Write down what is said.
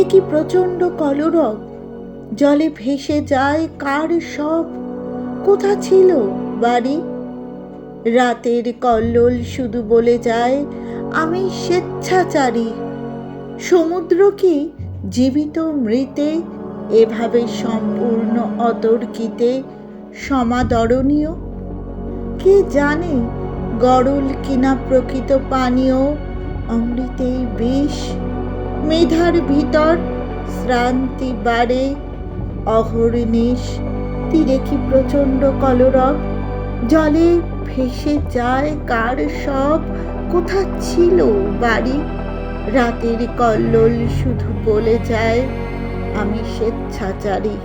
তীরে কি প্রচণ্ড কলরব, জলে ভেসে যায় কার সব, কোথা ছিল বাড়ি? রাতের কল্লোল শুধু বলে যায় আমি স্বেচ্ছাচারী। সমুদ্র কি জীবিত মৃতে এভাবে সম্পূর্ণ অতর্কিতে সমাদরণীয়? কে জানে গরল কিনা প্রকৃত পানীয় অমৃতেই বিষ? মেধার ভিতর শ্রান্তি বাড়ে অহর্নিশ। তীরে কি প্রচণ্ড কলরব, জলে ভেসে যায় কার সব, কোথা ছিল বাড়ি? রাতের কল্লোল শুধু বলে যায় আমি স্বেচ্ছাচারী।